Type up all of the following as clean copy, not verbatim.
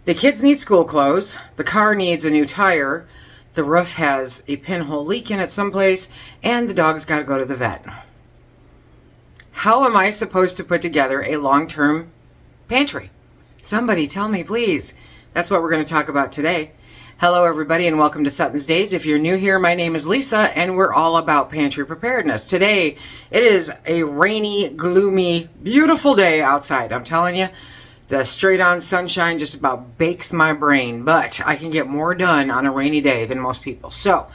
The kids need school clothes. The car needs a new tire. The roof has a pinhole leak in it someplace. And the dog's got to go to the vet. How am I supposed to put together a long-term pantry? Somebody tell me, please. That's what we're going to talk about today. Hello, everybody, and welcome to SuttonsDaze. If you're new here, my name is Lisa, and we're all about pantry preparedness. Today, it is a rainy, gloomy, beautiful day outside. I'm telling you, the straight-on sunshine just about bakes my brain, but I can get more done on a rainy day than most people. So,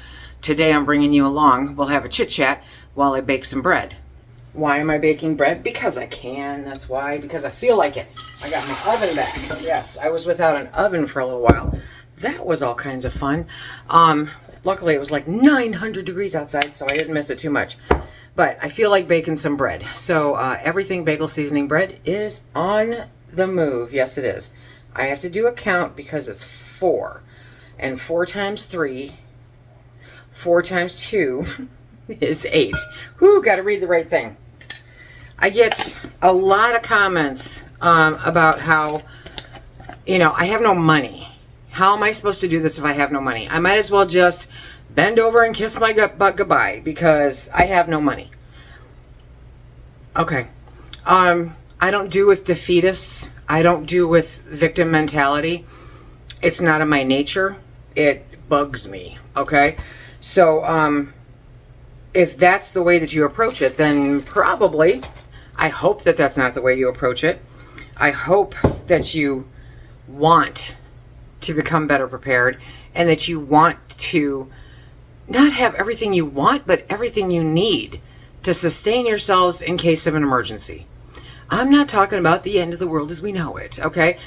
today I'm bringing you along. We'll have a chit-chat while I bake some bread. Why am I baking bread? Because I can. That's why. Because I feel like it. I got my oven back. Yes, I was without an oven for a little while. That was all kinds of fun. Luckily, it was like 900 degrees outside, so I didn't miss it too much. But I feel like baking some bread. So everything bagel seasoning bread is on the move. Yes, it is. I have to do a count because it's 4. And 4 times 3, 4 times 2 is 8. Whew, got to read the right thing. I get a lot of comments about how, I have no money. How am I supposed to do this if I have no money? I might as well just bend over and kiss my butt goodbye because I have no money. Okay. I don't do with defeatists. I don't do with victim mentality. It's not in my nature. It bugs me. Okay. So, if that's the way that you approach it, then probably, I hope that that's not the way you approach it. I hope that you want to become better prepared and that you want to not have everything you want, but everything you need to sustain yourselves in case of an emergency. I'm not talking about the end of the world as we know it, okay?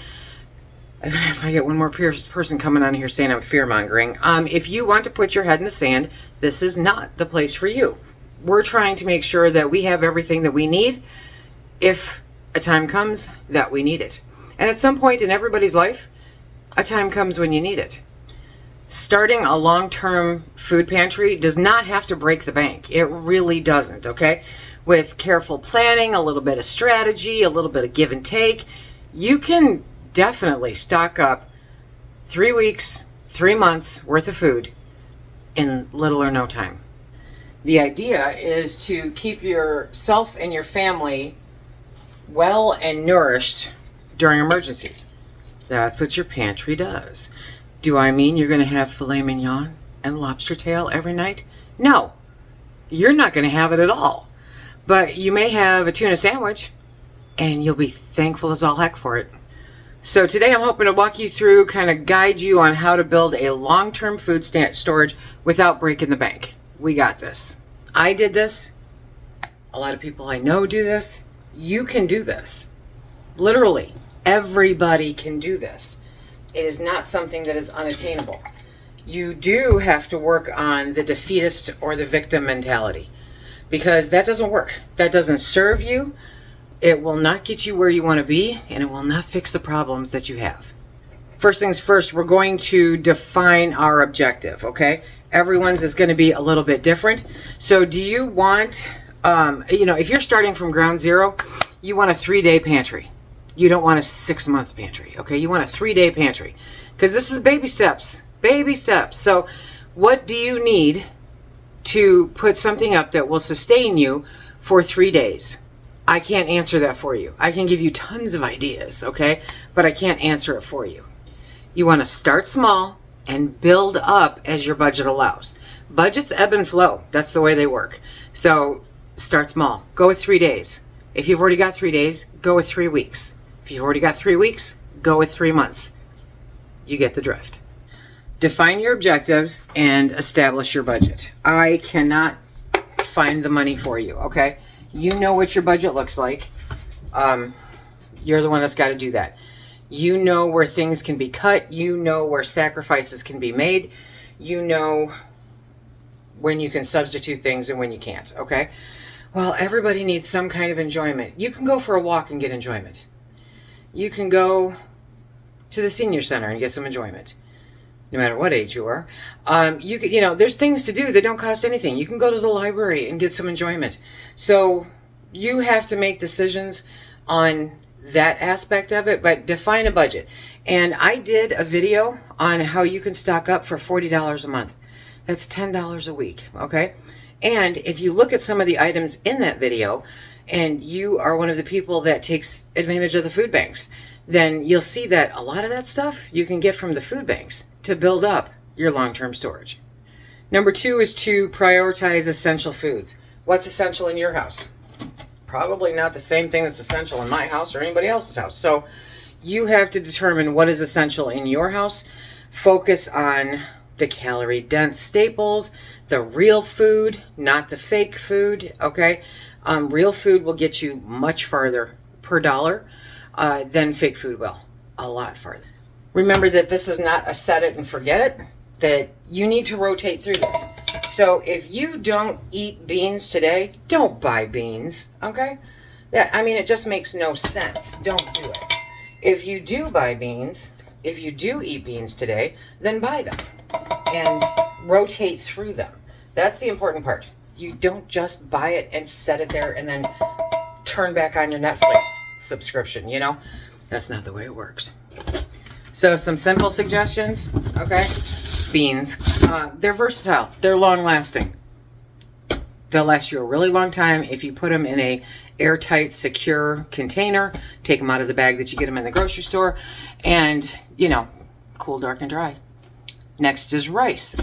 If I get one more person coming on here saying I'm fear-mongering, if you want to put your head in the sand, this is not the place for you. We're trying to make sure that we have everything that we need if a time comes that we need it. And at some point in everybody's life, a time comes when you need it. Starting a long-term food pantry does not have to break the bank. It really doesn't, okay? With careful planning, a little bit of strategy, a little bit of give and take, you can definitely stock up 3 weeks, 3 months worth of food in little or no time. The idea is to keep yourself and your family well and nourished during emergencies. That's what your pantry does. Do I mean you're going to have filet mignon and lobster tail every night? No, you're not going to have it at all. But you may have a tuna sandwich, and you'll be thankful as all heck for it. So today I'm hoping to walk you through, kind of guide you on how to build a long-term food storage without breaking the bank. We got this. I did this. A lot of people I know do this. You can do this. Literally, everybody can do this. It is not something that is unattainable. You do have to work on the defeatist or the victim mentality because that doesn't work. That doesn't serve you. It will not get you where you want to be, and it will not fix the problems that you have. First things first, we're going to define our objective, okay? Everyone's is going to be a little bit different. So do you want, if you're starting from ground zero, you want a 3-day pantry. You don't want a 6-month pantry, okay? You want a 3-day pantry because this is baby steps, baby steps. So what do you need to put something up that will sustain you for 3 days? I can't answer that for you. I can give you tons of ideas, okay? But I can't answer it for you. You want to start small and build up as your budget allows. Budgets ebb and flow. That's the way they work. So start small. Go with 3 days. If you've already got 3 days, go with 3 weeks. If you've already got 3 weeks, go with 3 months. You get the drift. Define your objectives and establish your budget. I cannot find the money for you, okay? You know what your budget looks like. You're the one that's got to do that. You know where things can be cut. You know where sacrifices can be made. You know when you can substitute things and when you can't, okay? Well, everybody needs some kind of enjoyment. You can go for a walk and get enjoyment. You can go to the senior center and get some enjoyment, no matter what age you are. There's things to do that don't cost anything. You can go to the library and get some enjoyment. So you have to make decisions on that aspect of it, but define a budget. And I did a video on how you can stock up for $40 a month. That's $10 a week, okay? And if you look at some of the items in that video, and you are one of the people that takes advantage of the food banks, then you'll see that a lot of that stuff you can get from the food banks to build up your long-term storage. Number 2 is to prioritize essential foods. What's essential in your house? Probably not the same thing that's essential in my house or anybody else's house. So you have to determine what is essential in your house. Focus on the calorie-dense staples, the real food, not the fake food, okay? Real food will get you much farther per dollar than fake food will, a lot farther. Remember that this is not a set it and forget it, that you need to rotate through this. So if you don't eat beans today, don't buy beans, okay? It just makes no sense. Don't do it. If you do buy beans, if you do eat beans today, then buy them and rotate through them. That's the important part. You don't just buy it and set it there and then turn back on your Netflix subscription, you know? That's not the way it works. So some simple suggestions, okay? Beans. They're versatile. They're long-lasting. They'll last you a really long time if you put them in a airtight, secure container. Take them out of the bag that you get them in the grocery store. And, cool, dark, and dry. Next is rice.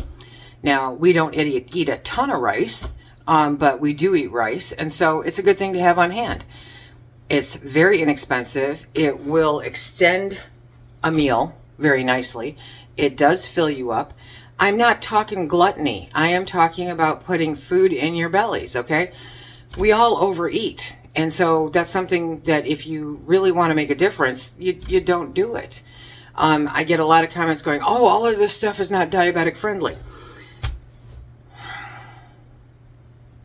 Now, we don't eat a ton of rice, but we do eat rice. And so it's a good thing to have on hand. It's very inexpensive. It will extend a meal very nicely. It does fill you up. I'm not talking gluttony. I am talking about putting food in your bellies, okay? We all overeat. And so that's something that if you really want to make a difference, you don't do it. I get a lot of comments going, oh, all of this stuff is not diabetic friendly.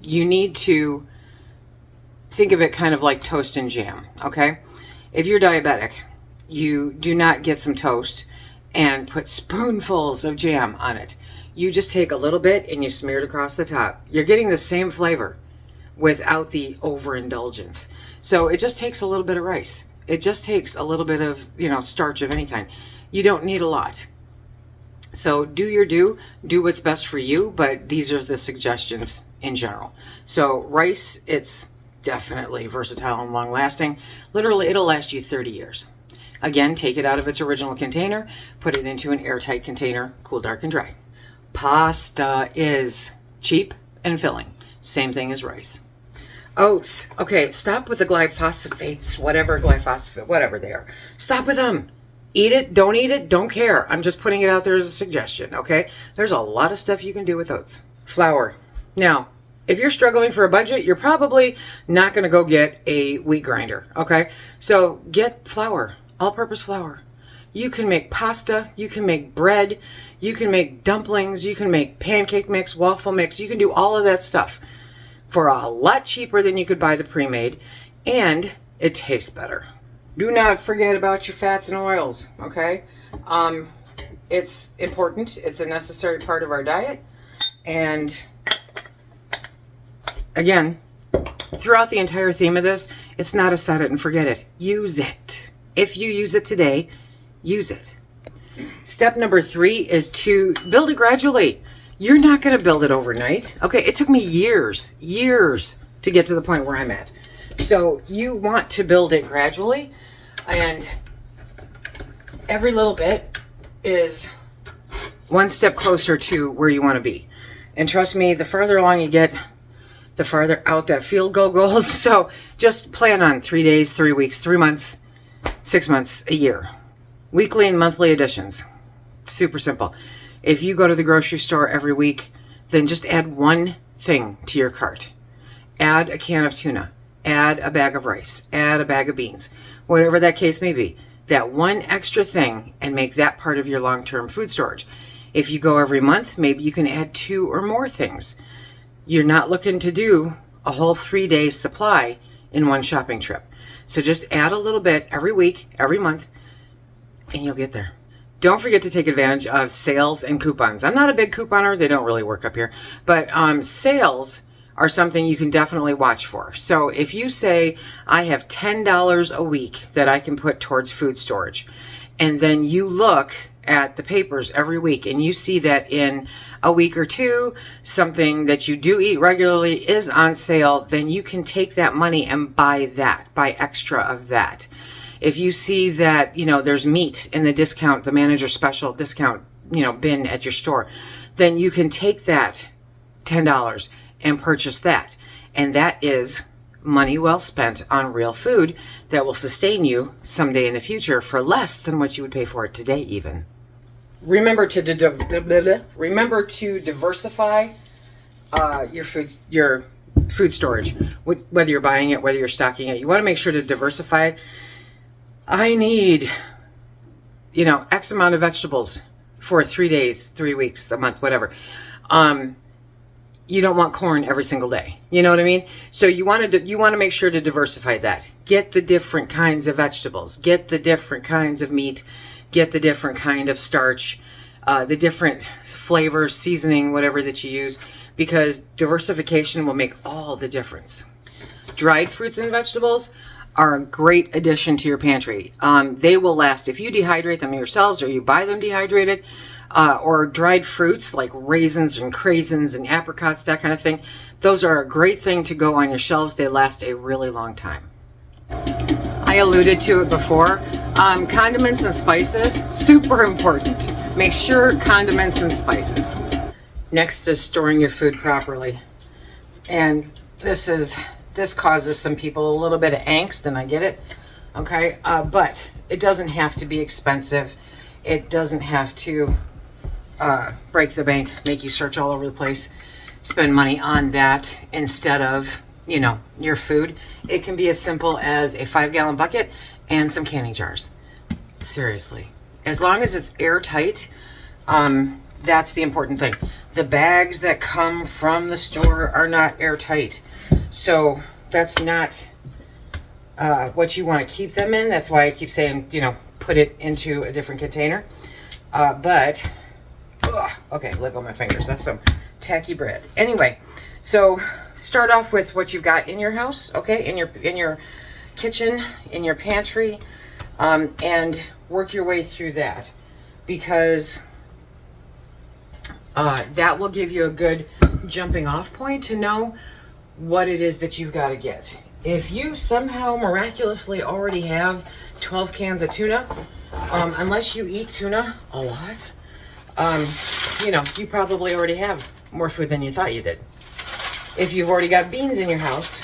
You need to think of it kind of like toast and jam, okay? If you're diabetic, you do not get some toast and put spoonfuls of jam on it. You just take a little bit and you smear it across the top. You're getting the same flavor without the overindulgence. So it just takes a little bit of rice. It just takes a little bit of, starch of any kind. You don't need a lot. So do what's best for you, but these are the suggestions in general. So rice, it's definitely versatile and long lasting. Literally, it'll last you 30 years. Again, take it out of its original container, put it into an airtight container, cool, dark, and dry. Pasta is cheap and filling. Same thing as rice. Oats. Okay, stop with the glyphosates, whatever they are. Stop with them. Eat it, don't care. I'm just putting it out there as a suggestion, okay? There's a lot of stuff you can do with oats. Flour. Now, if you're struggling for a budget, you're probably not going to go get a wheat grinder, okay? So get flour. All-purpose flour. You can make pasta, you can make bread, you can make dumplings, you can make pancake mix, waffle mix, you can do all of that stuff for a lot cheaper than you could buy the pre-made, and it tastes better. Do not forget about your fats and oils, okay? It's important, it's a necessary part of our diet, and again, throughout the entire theme of this, it's not a set it and forget it. Use it. If you use it today, use it. Step number 3 is to build it gradually. You're not going to build it overnight. Okay, it took me years to get to the point where I'm at. So you want to build it gradually, and every little bit is one step closer to where you want to be. And trust me, the further along you get, the farther out that field goal goes. So just plan on 3 days, 3 weeks, 3 months, 6 months, a year. Weekly and monthly editions. Super simple. If you go to the grocery store every week, then just add one thing to your cart. Add a can of tuna. Add a bag of rice. Add a bag of beans. Whatever that case may be. That one extra thing and make that part of your long-term food storage. If you go every month, maybe you can add 2 or more things. You're not looking to do a whole 3-day supply in one shopping trip. So just add a little bit every week, every month, and you'll get there. Don't forget to take advantage of sales and coupons. I'm not a big couponer. They don't really work up here. But sales are something you can definitely watch for. So if you say, I have $10 a week that I can put towards food storage, and then you look at the papers every week and you see that in a week or two, something that you do eat regularly is on sale, then you can take that money and buy extra of that. If you see that, there's meat in the discount, the manager special discount, bin at your store, then you can take that $10 and purchase that. And that is money well spent on real food that will sustain you someday in the future for less than what you would pay for it today even. Remember to diversify your food storage. Whether you're buying it, whether you're stocking it, you want to make sure to diversify it. I need, X amount of vegetables for 3 days, 3 weeks, a month, whatever. You don't want corn every single day. You know what I mean? So you want to make sure to diversify that. Get the different kinds of vegetables. Get the different kinds of meat. Get the different kind of starch. The different flavors, seasoning, whatever that you use, because diversification will make all the difference. Dried fruits and vegetables are a great addition to your pantry. They will last if you dehydrate them yourselves or you buy them dehydrated. Or dried fruits like raisins and craisins and apricots, that kind of thing. Those are a great thing to go on your shelves. They last a really long time. I alluded to it before. Condiments and spices, super important. Make sure condiments and spices. Next is storing your food properly. And this causes some people a little bit of angst, and I get it. Okay, but it doesn't have to be expensive. It doesn't have to break the bank, make you search all over the place, spend money on that instead of, your food. It can be as simple as a 5-gallon bucket and some canning jars. Seriously. As long as it's airtight, that's the important thing. The bags that come from the store are not airtight. So that's not what you want to keep them in. That's why I keep saying, put it into a different container. Okay, let go of my fingers. That's some tacky bread. Anyway, so start off with what you've got in your house, okay, in your kitchen, in your pantry, and work your way through that, because that will give you a good jumping off point to know what it is that you've got to get. If you somehow miraculously already have 12 cans of tuna, unless you eat tuna a lot, you probably already have more food than you thought you did. If you've already got beans in your house,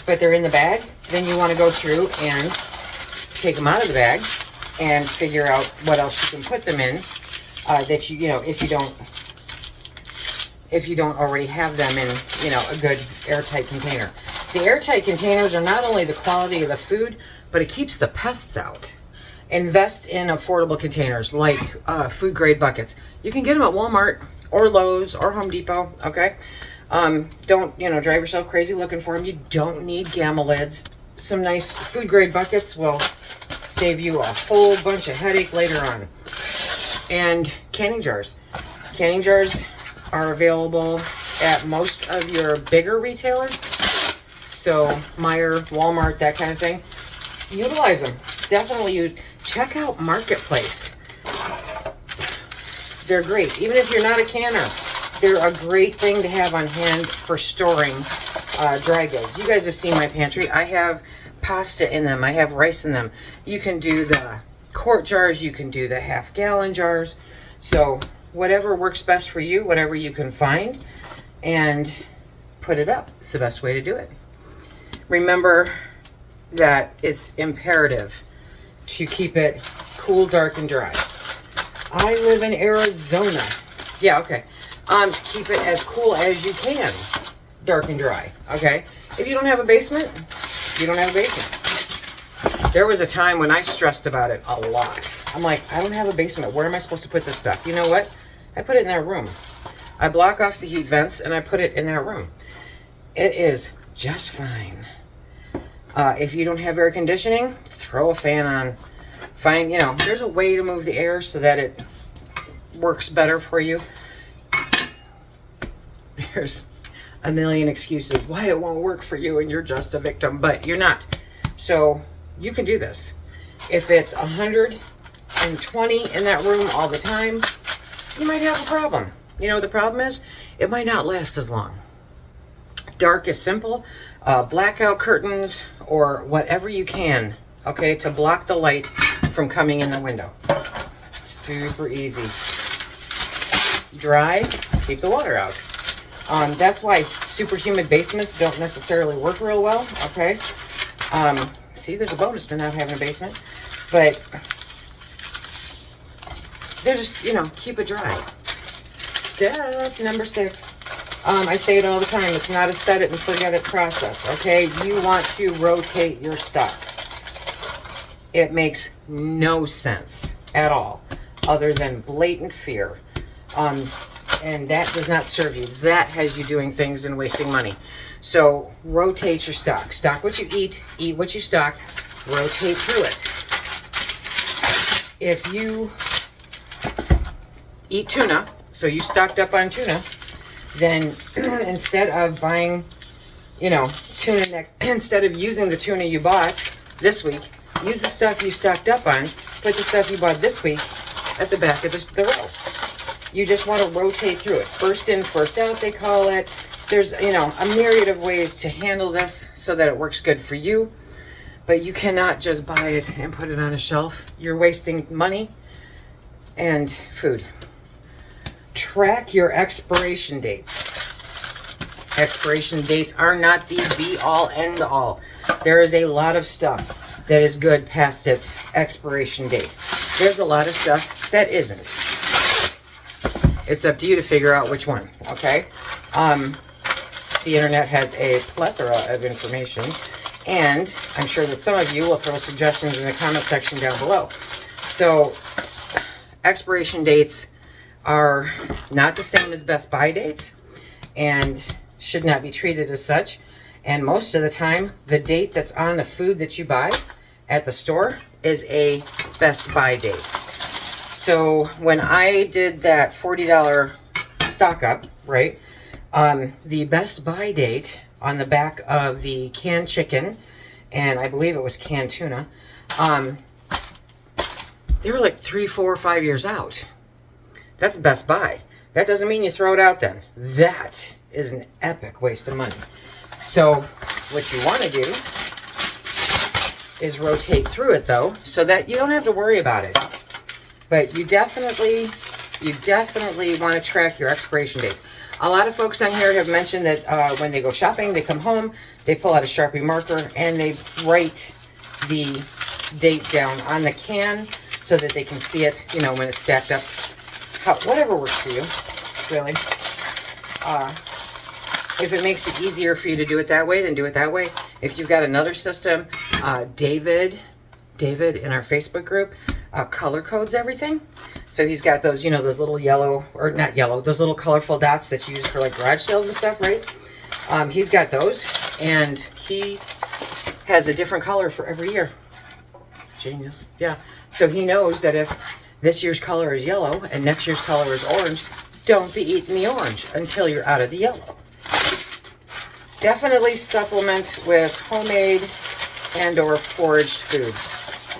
but they're in the bag, then you want to go through and take them out of the bag and figure out what else you can put them in, that if you don't already have them in, a good airtight container. The airtight containers are not only the quality of the food, but it keeps the pests out. Invest in affordable containers like food grade buckets. You can get them at Walmart or Lowe's or Home Depot, okay? Don't, drive yourself crazy looking for them. You don't need gamma lids. Some nice food grade buckets will save you a whole bunch of headache later on. And canning jars. Canning jars are available at most of your bigger retailers. So Meijer, Walmart, that kind of thing. Utilize them. Definitely you check out Marketplace. They're great. Even if you're not a canner, they're a great thing to have on hand for storing dry goods. You guys have seen my pantry. I have pasta in them. I have rice in them. You can do the quart jars. You can do the half-gallon jars. So whatever works best for you, whatever you can find, and put it up. It's the best way to do it. Remember that it's imperative to keep it cool, dark, and dry. I live in Arizona. Yeah, okay. Keep it as cool as you can, dark and dry, okay? If you don't have a basement, you don't have a basement. There was a time when I stressed about it a lot. I'm like, I don't have a basement. Where am I supposed to put this stuff? You know what? I put it in that room. I block off the heat vents and I put it in that room. It is just fine. If you don't have air conditioning, throw a fan on. Find, there's a way to move the air so that it works better for you. There's a million excuses why it won't work for you and you're just a victim, but you're not. So you can do this. If it's 120 in that room all the time, you might have a problem. You know, the problem is it might not last as long. Dark is simple. Blackout curtains or whatever you can, okay, to block the light from coming in the window. Super easy. Dry, keep the water out. That's why super humid basements don't necessarily work real well, okay? See, there's a bonus to not having a basement, but they're just, you know, keep it dry. Step number 6. I say it all the time. It's not a set it and forget it process, okay? You want to rotate your stuff. It makes no sense at all other than blatant fear. And that does not serve you. That has you doing things and wasting money. So rotate your stock. Stock what you eat what you stock, rotate through it. If you eat tuna, so you stocked up on tuna, then instead of buying, you know, tuna instead of using the tuna you bought this week, use the stuff you stocked up on, put the stuff you bought this week at the back of the row. You just want to rotate through it. First in, first out, they call it. There's, you know, a myriad of ways to handle this so that it works good for you, but you cannot just buy it and put it on a shelf. You're wasting money and food. Track your expiration dates. Expiration dates are not the be-all, end-all. There is a lot of stuff that is good past its expiration date. There's a lot of stuff that isn't. It's up to you to figure out which one, okay? The internet has a plethora of information, and I'm sure that some of you will throw suggestions in the comment section down below. So, expiration dates are not the same as best buy dates and should not be treated as such. And most of the time, the date that's on the food that you buy at the store is a best buy date. So when I did that $40 stock up, right, the best buy date on the back of the canned chicken, and I believe it was canned tuna, they were like 3, 4, 5 years out. That's best buy. That doesn't mean you throw it out then. That is an epic waste of money. So what you want to do is rotate through it though, so that you don't have to worry about it. But you definitely want to track your expiration dates. A lot of folks on here have mentioned that when they go shopping, they come home, they pull out a Sharpie marker, and they write the date down on the can so that they can see it, you know, when it's stacked up. Whatever works for you, really. If it makes it easier for you to do it that way, then do it that way. If you've got another system, David in our Facebook group, color codes everything. So he's got those, you know, those little yellow, or not yellow, those little colorful dots that you use for like garage sales and stuff, right? He's got those, and he has a different color for every year. Genius. Yeah. So he knows that if this year's color is yellow and next year's color is orange, don't be eating the orange until you're out of the yellow. Definitely supplement with homemade and or foraged foods.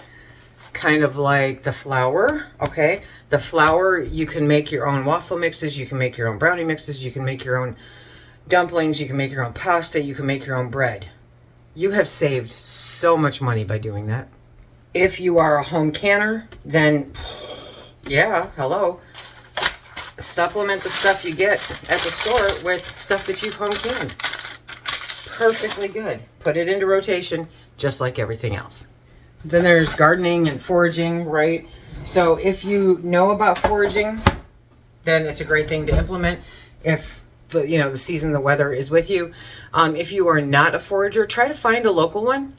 Kind of like the flour, okay? The flour, you can make your own waffle mixes, you can make your own brownie mixes, you can make your own dumplings, you can make your own pasta, you can make your own bread. You have saved so much money by doing that. If you are a home canner, then yeah, hello. Supplement the stuff you get at the store with stuff that you've home canned. Perfectly good. Put it into rotation just like everything else. Then there's gardening and foraging, right? So if you know about foraging, then it's a great thing to implement if the season, the weather is with you. If you are not a forager, try to find a local one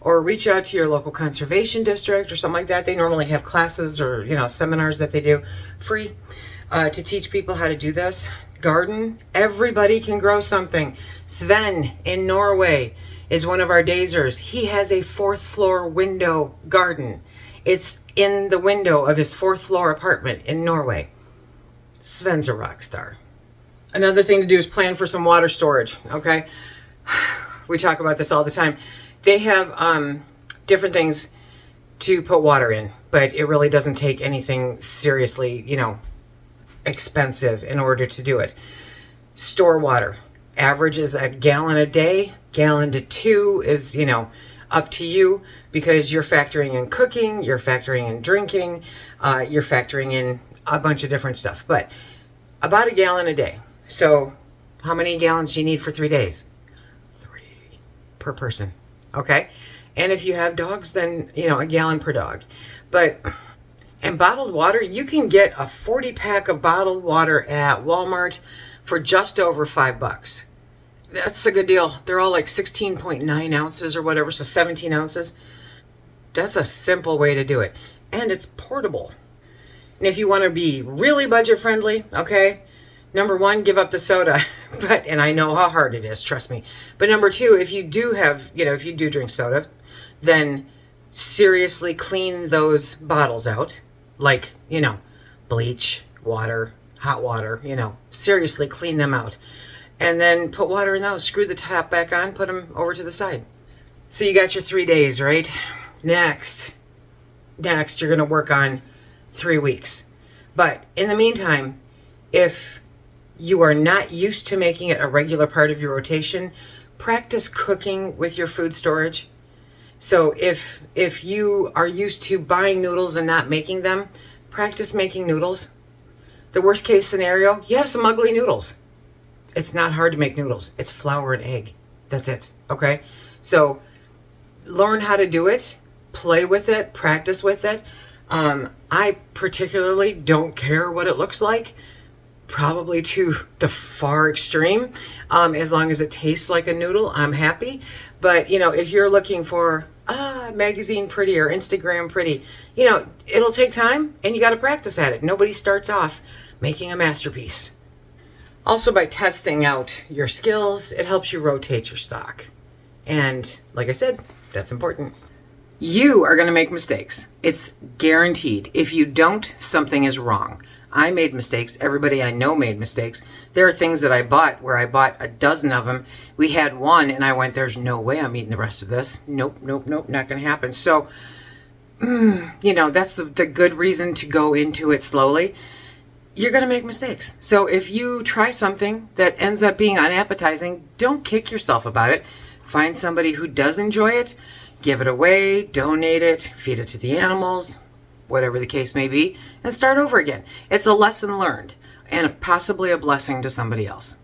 or reach out to your local conservation district or something like that. They normally have classes or, seminars that they do free to teach people how to do this. Garden, everybody can grow something. Sven in Norway is one of our dazers. He has a 4th floor window garden. It's in the window of his 4th floor apartment in Norway. Sven's a rock star. Another thing to do is plan for some water storage, okay? We talk about this all the time. They have different things to put water in, but it really doesn't take anything seriously, you know, expensive in order to do it. Store water. Average is a gallon a day. Gallon to 2 is, you know, up to you, because you're factoring in cooking, you're factoring in drinking, you're factoring in a bunch of different stuff. But about a gallon a day. So how many gallons do you need for 3 days? 3 per person. Okay. And if you have dogs, then, you know, a gallon per dog. But, and bottled water, you can get a 40 pack of bottled water at Walmart for just over $5. That's a good deal. They're all like 16.9 ounces or whatever. So 17 ounces. That's a simple way to do it. And it's portable. And if you want to be really budget friendly, okay, number 1, give up the soda. And I know how hard it is, trust me. But number 2, if you do have, you know, if you do drink soda, then seriously clean those bottles out. Like, you know, bleach, water, hot water, you know, seriously clean them out. And then put water in those, screw the top back on, put them over to the side. So you got your 3 days, right? Next, you're going to work on 3 weeks. But in the meantime, if you are not used to making it a regular part of your rotation, practice cooking with your food storage. So if you are used to buying noodles and not making them, practice making noodles. The worst case scenario, you have some ugly noodles. It's not hard to make noodles. It's flour and egg. That's it. Okay? So learn how to do it, play with it, practice with it. I particularly don't care what it looks like, probably to the far extreme. As long as it tastes like a noodle, I'm happy. But, you know, if you're looking for magazine pretty or Instagram pretty, you know, it'll take time and you got to practice at it. Nobody starts off making a masterpiece. Also, by testing out your skills, it helps you rotate your stock. And like I said, that's important. You are going to make mistakes. It's guaranteed. If you don't, something is wrong. I made mistakes. Everybody I know made mistakes. There are things that I bought where I bought a dozen of them. We had one and I went, there's no way I'm eating the rest of this. Nope, not going to happen. So, you know, that's the good reason to go into it slowly. You're going to make mistakes. So if you try something that ends up being unappetizing, don't kick yourself about it. Find somebody who does enjoy it, give it away, donate it, feed it to the animals, whatever the case may be, and start over again. It's a lesson learned and possibly a blessing to somebody else.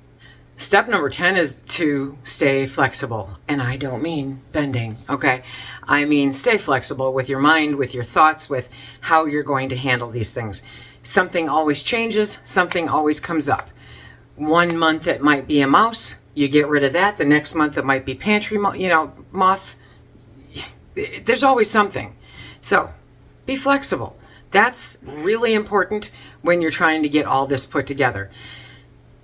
Step number 10 is to stay flexible. And I don't mean bending, okay? I mean stay flexible with your mind, with your thoughts, with how you're going to handle these things. Something always changes, something always comes up. 1 month it might be a mouse, you get rid of that. The next month it might be pantry, moths. There's always something. So be flexible. That's really important when you're trying to get all this put together.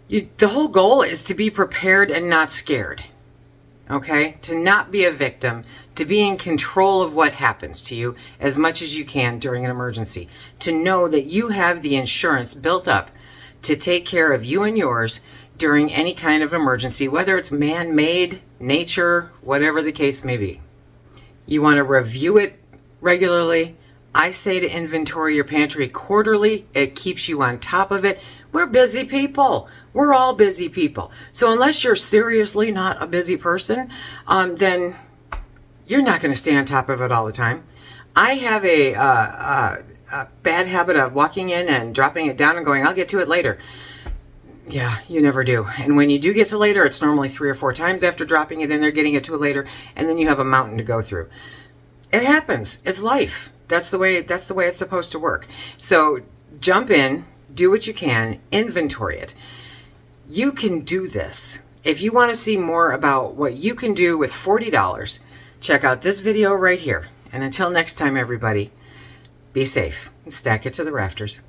The whole goal is to be prepared and not scared. Okay? To not be a victim, to be in control of what happens to you as much as you can during an emergency. To know that you have the insurance built up to take care of you and yours during any kind of emergency, whether it's man-made, nature, whatever the case may be. You want to review it regularly. I say to inventory your pantry quarterly. It keeps you on top of it. We're busy people. We're all busy people. So unless you're seriously not a busy person, then you're not going to stay on top of it all the time. I have a bad habit of walking in and dropping it down and going, I'll get to it later. Yeah, you never do. And when you do get to later, it's normally 3 or 4 times after dropping it in there, getting it to it later, and then you have a mountain to go through. It happens. It's life. That's the way it's supposed to work. So jump in, do what you can, inventory it. You can do this. If you want to see more about what you can do with $40, check out this video right here. And until next time, everybody, be safe and stack it to the rafters.